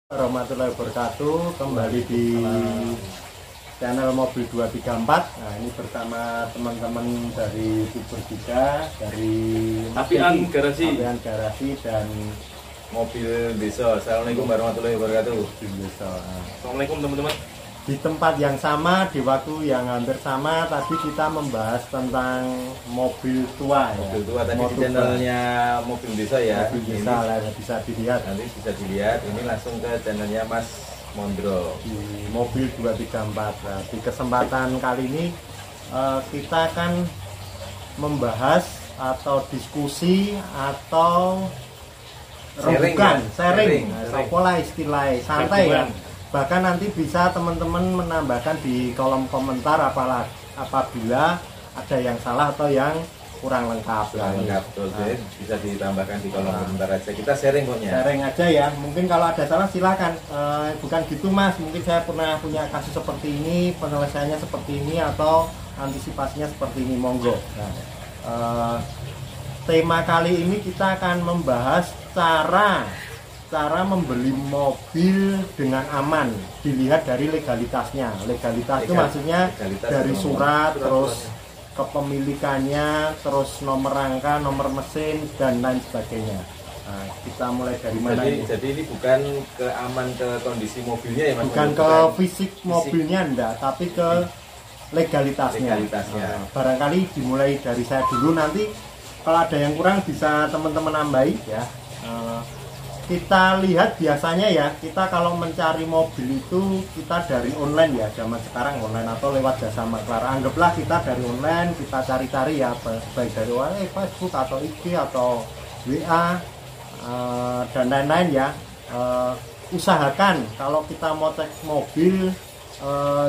Warahmatullahi wabarakatuh. Kembali di channel Mobil 234. Nah, ini bersama teman-teman dari Super 3 dari Apian Garasi dan Mobil Desa. Assalamualaikum warahmatullahi wabarakatuh. Mobil Desa. Assalamualaikum teman-teman. Di tempat yang sama, di waktu yang hampir sama, tadi kita membahas tentang mobil tua ya. Mobil tua tadi di channelnya Mobil Desa ya. Mobil Desa lah, bisa dilihat. Nanti bisa dilihat. Ini langsung ke channelnya Mas Mondro Di Mobil 234. Nah, di kesempatan kali ini kita akan membahas atau diskusi atau sharing. Nah, pola istilahnya santai ya. Bahkan nanti bisa teman-teman menambahkan di kolom komentar apabila ada yang salah atau yang kurang lengkap. Betul. Jadi bisa ditambahkan di kolom komentar aja. Kita sharing pokoknya. Sharing aja ya. Mungkin kalau ada salah silakan. Bukan gitu Mas. Mungkin saya pernah punya kasus seperti ini, penyelesaiannya seperti ini atau antisipasinya seperti ini. Monggo. Nah, tema kali ini kita akan membahas cara membeli mobil dengan aman, dilihat dari legalitasnya. Legalitas itu maksudnya dari surat, terus kepemilikannya, terus nomor rangka, nomor mesin, dan lain sebagainya. Nah, kita mulai dari mana ini? Jadi ini bukan ke aman ke kondisi mobilnya ya Mas? Bukan ke fisik mobilnya enggak, tapi ke legalitasnya. Nah, barangkali dimulai dari saya dulu, nanti kalau ada yang kurang bisa teman-teman nambahi ya. Kita lihat biasanya ya, kita kalau mencari mobil itu kita dari online ya, zaman sekarang online atau lewat jasa maklar. Anggaplah kita dari online, kita cari-cari ya, baik dari Facebook atau IG atau WA dan lain-lain ya. Usahakan kalau kita mau cek mobil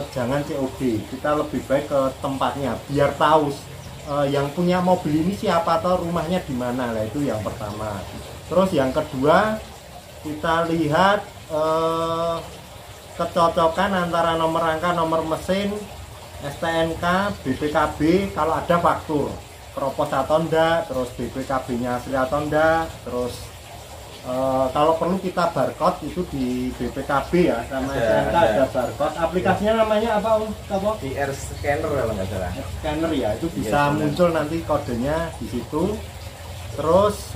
jangan COD, kita lebih baik ke tempatnya biar tahu yang punya mobil ini siapa atau rumahnya di mana lah, itu yang pertama. Terus yang kedua, kita lihat kecocokan antara nomor rangka, nomor mesin, STNK, BPKB, kalau ada faktur, kropos atau enggak, terus BPKB-nya asli atau enggak, terus kalau perlu kita barcode itu di BPKB ya, sama STNK ada barcode. Aplikasinya namanya apa Om? QR scanner kalau nggak salah. Scanner ya, itu bisa muncul nanti kodenya di situ. Terus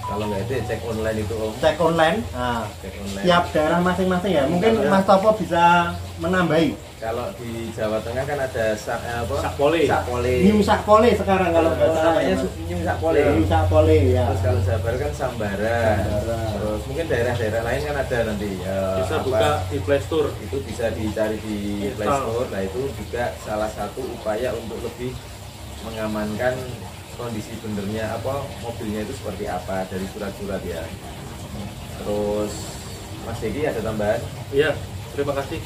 kalau nggak itu cek online itu Om. Cek online. Nah, cek online. Tiap daerah masing-masing ya. Mungkin Mas Topo bisa menambahi. Kalau di Jawa Tengah kan ada Sakpole. New Sakpole sekarang kalau namanya New Sakpole. New Sakpole ya. Terus kalau Jabar kan Sambara. Terus mungkin daerah-daerah lain kan ada nanti. Bisa buka di Play Store. Itu bisa dicari di Play Store. Nah itu juga salah satu upaya untuk lebih mengamankan kondisi benernya mobilnya itu seperti apa dari surat-surat ya. Terus Mas Deki ada tambahan? Iya, terima kasih.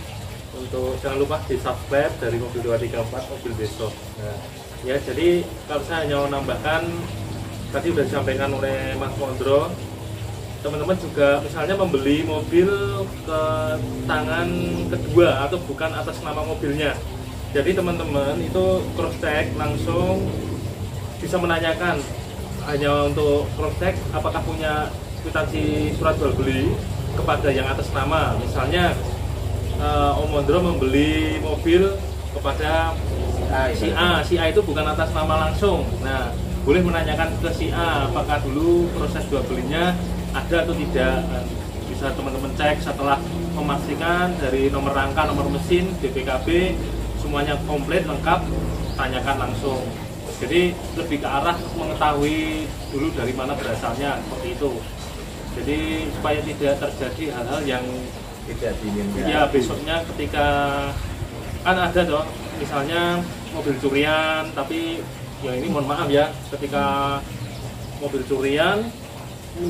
Untuk jangan lupa di subscribe dari Mobil 234 Mobil Desa. Nah, ya jadi kalau saya hanya menambahkan, tadi sudah disampaikan oleh Mas Mondro, teman-teman juga misalnya membeli mobil ke tangan kedua atau bukan atas nama mobilnya. Jadi teman-teman itu cross check langsung, bisa menanyakan hanya untuk cross check apakah punya kwitansi surat jual beli kepada yang atas nama. Misalnya Om Mondro membeli mobil kepada si A itu bukan atas nama langsung. Nah, boleh menanyakan ke si A apakah dulu proses jual belinya ada atau tidak. Bisa teman-teman cek setelah memastikan dari nomor rangka, nomor mesin, BPKB semuanya komplit lengkap, tanyakan langsung. Jadi lebih ke arah mengetahui dulu dari mana berasalnya, seperti itu. Jadi supaya tidak terjadi hal-hal yang tidak diinginkan. Ya besoknya ketika kan ada dong, misalnya mobil curian, tapi ya ini mohon maaf ya, ketika mobil curian,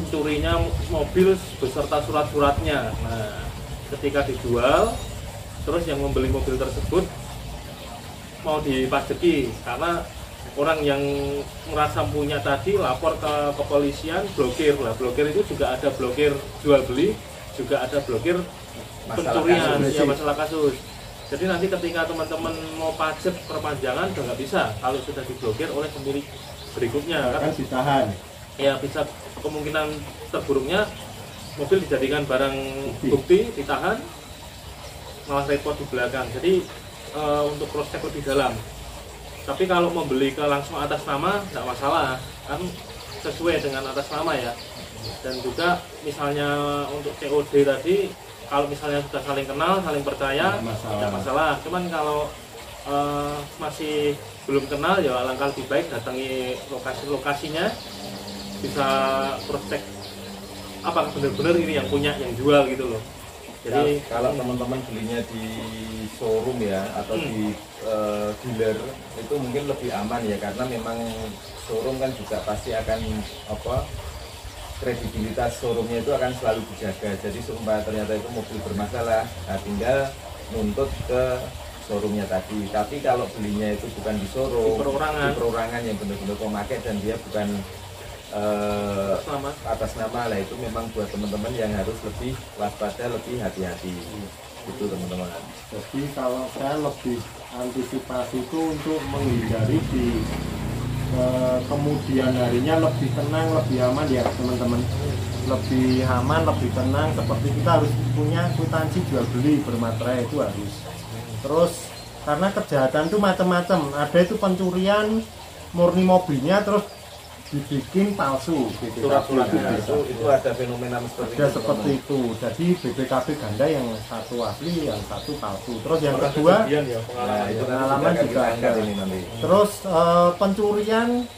curinya mobil beserta surat-suratnya. Nah, ketika dijual, terus yang membeli mobil tersebut mau dipajeki karena orang yang merasa punya tadi lapor ke kepolisian, blokir lah. Blokir itu juga ada blokir jual beli, juga ada blokir pencurian, ya masalah kasus. Jadi nanti ketika teman-teman mau pajak perpanjangan udah nggak bisa kalau sudah diblokir oleh pemilik berikutnya, kan ditahan. Ya bisa, kemungkinan terburuknya mobil dijadikan barang bukti, ditahan, malah repot di belakang. Jadi untuk cross check lebih dalam. Tapi kalau membeli ke langsung atas nama tidak masalah, kan sesuai dengan atas nama ya. Dan juga misalnya untuk COD tadi, kalau misalnya sudah saling kenal, saling percaya, tidak masalah. Cuman kalau masih belum kenal, ya alangkah lebih baik datangi lokasinya, bisa cross check apakah benar-benar ini yang punya, yang jual gitu loh. Jadi kalau teman-teman belinya di showroom ya atau di dealer itu mungkin lebih aman ya, karena memang showroom kan juga pasti akan kredibilitas showroomnya itu akan selalu dijaga. Jadi seumpama ternyata itu mobil bermasalah, nah tinggal nuntut ke showroomnya tadi. Tapi kalau belinya itu bukan di showroom, di perorangan yang benar-benar pemakai dan dia bukan atas nama lah, itu memang buat teman-teman yang harus lebih waspada, lebih hati-hati. Itu teman-teman. Jadi kalau saya lebih antisipasi itu untuk menghindari di kemudian harinya lebih tenang, lebih aman ya teman-teman. Lebih aman, lebih tenang, seperti kita harus punya kwitansi jual beli bermaterai, itu harus. Terus karena kejahatan itu macam-macam, ada itu pencurian murni mobilnya terus dibikin palsu, surat-surat itu ada fenomena seperti itu. Jadi BPKB ganda yang satu asli, yang satu palsu. Terus yang kedua pengalaman juga ada. Terus pencurian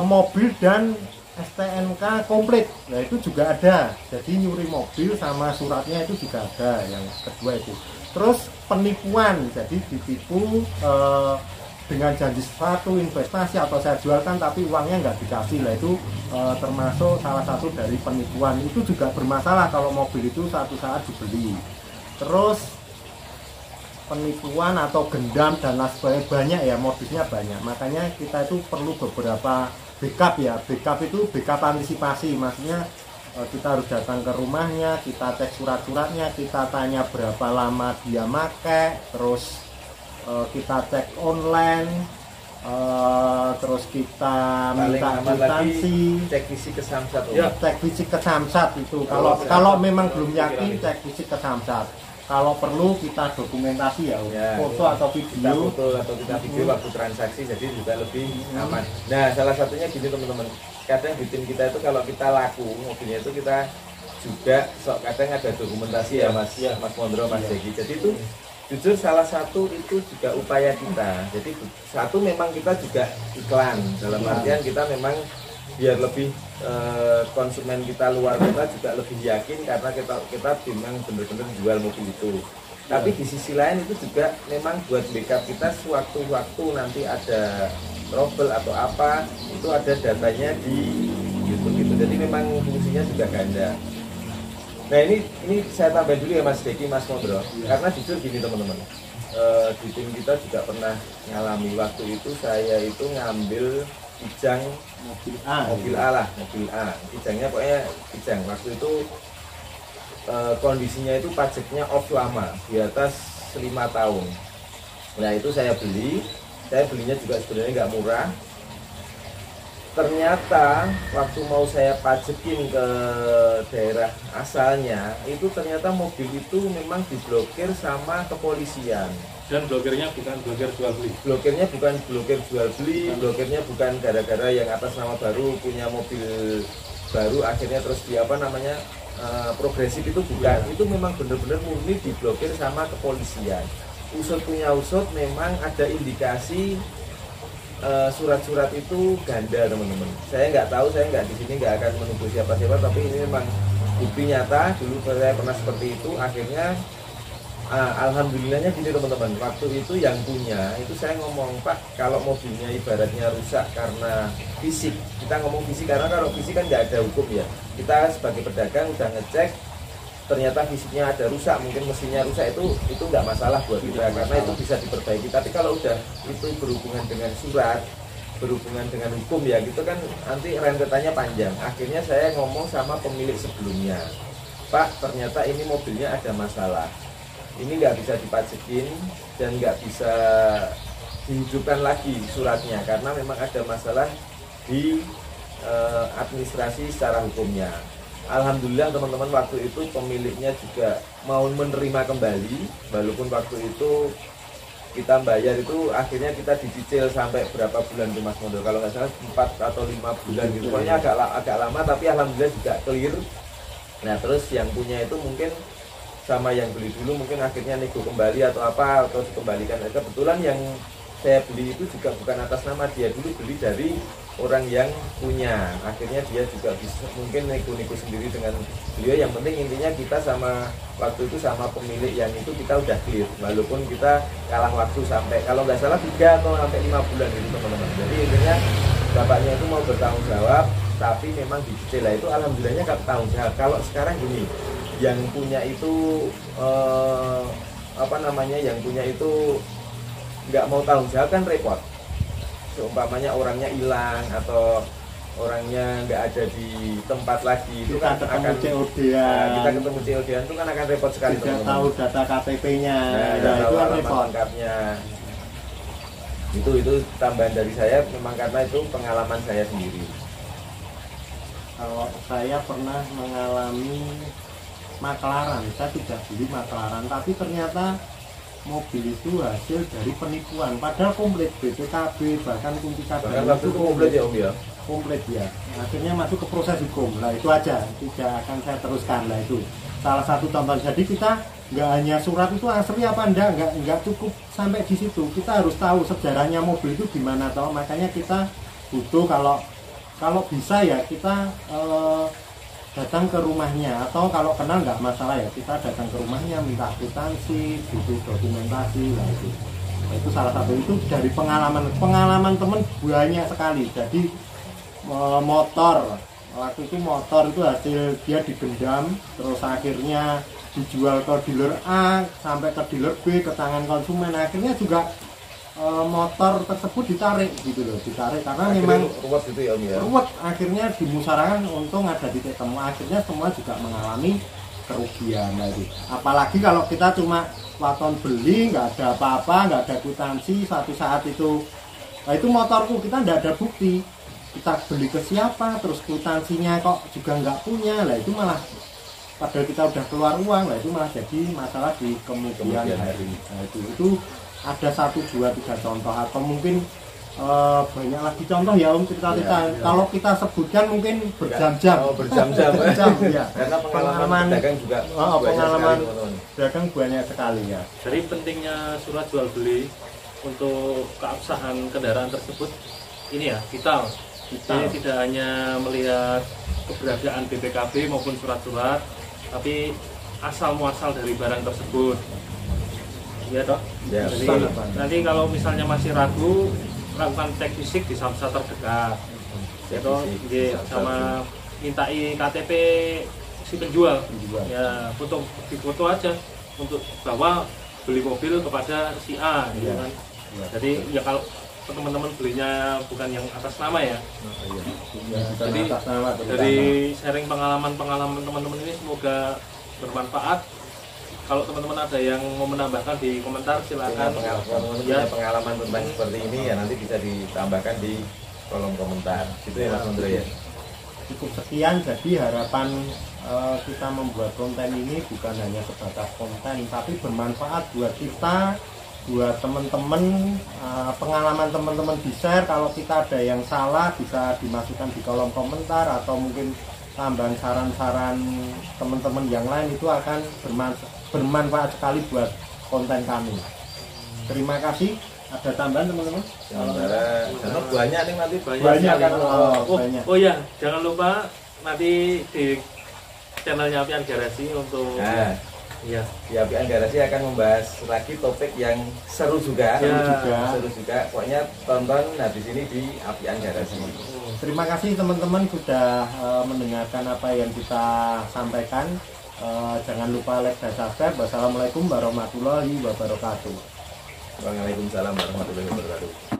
mobil dan STNK komplit, nah itu juga ada. Jadi nyuri mobil sama suratnya itu juga ada. Yang kedua itu. Terus penipuan, jadi ditipu dengan janji suatu investasi atau saya jualkan tapi uangnya nggak dikasih, lah itu termasuk salah satu dari penipuan. Itu juga bermasalah kalau mobil itu satu saat dibeli. Terus penipuan atau gendam dan lain sebagainya banyak ya, modusnya banyak. Makanya kita itu perlu beberapa backup ya. Backup itu backup antisipasi, maksudnya kita harus datang ke rumahnya, kita cek surat-suratnya, kita tanya berapa lama dia pakai, terus kita cek online, terus kita minta kwitansi, cek fisik ke Samsat. Ya, cek fisik ke Samsat itu. Kalau memang belum yakin, cek fisik ke Samsat. Kalau perlu kita dokumentasi ya, foto atau video. Kita video waktu transaksi, jadi juga lebih aman. Nah, salah satunya gini teman-teman, kadang di tim kita itu kalau kita laku mobilnya itu kita juga kadang ada dokumentasi ya Mas Mondro, Mas Jeki. Jadi itu jujur salah satu itu juga upaya kita. Jadi satu memang kita juga iklan, dalam artian kita memang biar lebih konsumen kita luar kota juga lebih yakin karena kita memang benar-benar jual mobil itu. Tapi di sisi lain itu juga memang buat backup kita sewaktu-waktu nanti ada trouble atau apa, itu ada datanya di YouTube gitu. Jadi memang fungsinya juga ganda. Nah ini saya tambah dulu ya Mas Deki, Mas Mondro, karena jujur gini teman-teman, di tim kita juga pernah ngalami waktu itu saya itu ngambil kijang mobil A. Kijangnya pokoknya kijang waktu itu kondisinya itu pajaknya off lama di atas 5 tahun. Nah itu saya belinya juga sebenarnya nggak murah. Ternyata waktu mau saya pajekin ke daerah asalnya, itu ternyata mobil itu memang diblokir sama kepolisian. Dan blokirnya bukan blokir jual beli. Blokirnya bukan blokir jual beli, blokirnya bukan gara-gara yang atas nama baru punya mobil baru akhirnya terus di progresif, itu bukan. Itu memang benar-benar murni diblokir sama kepolisian. Usut punya usut memang ada indikasi surat-surat itu ganda teman-teman. Saya nggak tahu, saya nggak di sini nggak akan menuduh siapa-siapa, tapi ini memang bukti nyata. Dulu saya pernah seperti itu. Akhirnya alhamdulillahnya gini teman-teman, waktu itu yang punya itu saya ngomong, Pak, kalau mobilnya ibaratnya rusak karena fisik, kita ngomong fisik karena kalau fisik kan nggak ada hukum ya. Kita sebagai pedagang udah ngecek, ternyata fisiknya ada rusak, mungkin mesinnya rusak, itu nggak masalah buat kita karena itu bisa diperbaiki. Tapi kalau udah itu berhubungan dengan surat, berhubungan dengan hukum ya gitu kan nanti rentetannya panjang. Akhirnya saya ngomong sama pemilik sebelumnya, Pak, ternyata ini mobilnya ada masalah, ini nggak bisa dipajekin dan nggak bisa dihidupkan lagi suratnya karena memang ada masalah di administrasi secara hukumnya. alhamdulillah teman-teman waktu itu pemiliknya juga mau menerima kembali, walaupun waktu itu kita bayar itu akhirnya kita dicicil sampai berapa bulan tuh Mas Mondo, kalau nggak salah 4 atau 5 bulan gitu, pokoknya agak lama, tapi alhamdulillah juga clear. Nah terus yang punya itu mungkin sama yang beli dulu mungkin akhirnya nego kembali atau apa, atau dikembalikan. Kebetulan yang saya beli itu juga bukan atas nama dia, dulu beli dari orang yang punya, akhirnya dia juga bisa mungkin nego-nego sendiri dengan beliau. Yang penting intinya kita sama waktu itu sama pemilik yang itu kita udah clear, walaupun kita kalah waktu sampai kalau nggak salah 3 atau sampai 5 bulan gitu teman-teman. Jadi intinya bapaknya itu mau bertanggung jawab, tapi memang dicicil. Lah itu alhamdulillahnya nggak bertanggung jawab. Kalau sekarang gini, yang punya itu yang punya itu nggak mau tanggung jawab kan repot. Seumpamanya orangnya hilang atau orangnya nggak ada di tempat lagi, itu kan akan kita ketemu COD-an itu kan akan repot sekali. Tidak tahu data KTP-nya, itu kan repot lengkapnya. Itu tambahan dari saya, memang karena itu pengalaman saya sendiri. Kalau saya pernah mengalami maklaran, saya sudah beli maklaran, tapi ternyata mobil itu hasil dari penipuan, padahal komplit BPKB, bahkan kunci kabel itu komplit ya Om ya? Komplit ya, akhirnya masuk ke proses hukum. Lah itu aja, tidak akan saya teruskan. Lah itu salah satu contoh. Jadi kita nggak hanya surat itu asli apa nggak cukup sampai di situ, kita harus tahu sejarahnya mobil itu gimana. Toh makanya kita butuh, kalau bisa ya kita datang ke rumahnya, atau kalau kenal nggak masalah ya kita datang ke rumahnya, minta kwitansi, butuh dokumentasi. Nah itu salah satu, itu dari pengalaman temen banyak sekali. Jadi motor, waktu itu motor itu hasil dia digendam, terus akhirnya dijual ke dealer A sampai ke dealer B, ke tangan konsumen, akhirnya juga motor tersebut ditarik gitu loh, ditarik karena memang ruwet gitu ya Om ya. Ruwet, akhirnya dimusyawarahkan, untung ada titik temu, akhirnya semua juga mengalami kerugian. Nah, itu apalagi kalau kita cuma waton beli, nggak ada apa-apa, nggak ada kwitansi, suatu saat itu nah itu motorku, kita nggak ada bukti, kita beli ke siapa, terus kwitansinya kok juga nggak punya, lah itu malah padahal kita udah keluar uang, lah itu malah jadi masalah di kemudian hari. Nah itu ada 1, 2, 3 contoh, atau mungkin banyak lagi contoh ya Om, cerita-cerita. Ya. Kalau kita sebutkan mungkin berjam-jam. Berjam-jam ya. Karena pengalaman dagang juga pengalaman dagang banyak sekali ya. Jadi pentingnya surat jual beli untuk keabsahan kendaraan tersebut ini ya, vital. Jadi tidak hanya melihat keberadaan BPKB maupun surat-surat, tapi asal muasal dari barang tersebut. Ya toh. Ya, jadi nanti kalau misalnya masih ragu, lakukan cek fisik di samsat terdekat. Ya toh, sama mintai KTP si penjual. Ya, foto aja untuk bahwa beli mobil kepada si A, gitu kan. Jadi ya kalau teman-teman belinya bukan yang atas nama ya. Jadi dari sharing pengalaman teman-teman ini semoga bermanfaat. Kalau teman-teman ada yang mau menambahkan di komentar silakan. Punya pengalaman tentang seperti ini ya nanti bisa ditambahkan di kolom komentar. Gitu ya Mas Mondro ya. Cukup sekian, jadi harapan kita membuat konten ini bukan hanya sebatas konten, tapi bermanfaat buat kita, buat teman-teman, pengalaman teman-teman di share. Kalau kita ada yang salah bisa dimasukkan di kolom komentar, atau mungkin tambahan saran-saran teman-teman yang lain, itu akan bermanfaat sekali buat konten kami. Terima kasih. Ada tambahan teman-teman? Karena banyak nih nanti banyak kan. Banyak. Oh ya, jangan lupa nanti di channelnya Apian Garasi untuk ya, di Apian Garasi akan membahas lagi topik yang seru juga. Seru juga. Pokoknya tonton habis ini di Apian Garasi. Terima kasih teman-teman sudah mendengarkan apa yang kita sampaikan. Jangan lupa like dan subscribe. Wassalamualaikum warahmatullahi wabarakatuh. Waalaikumsalam warahmatullahi wabarakatuh.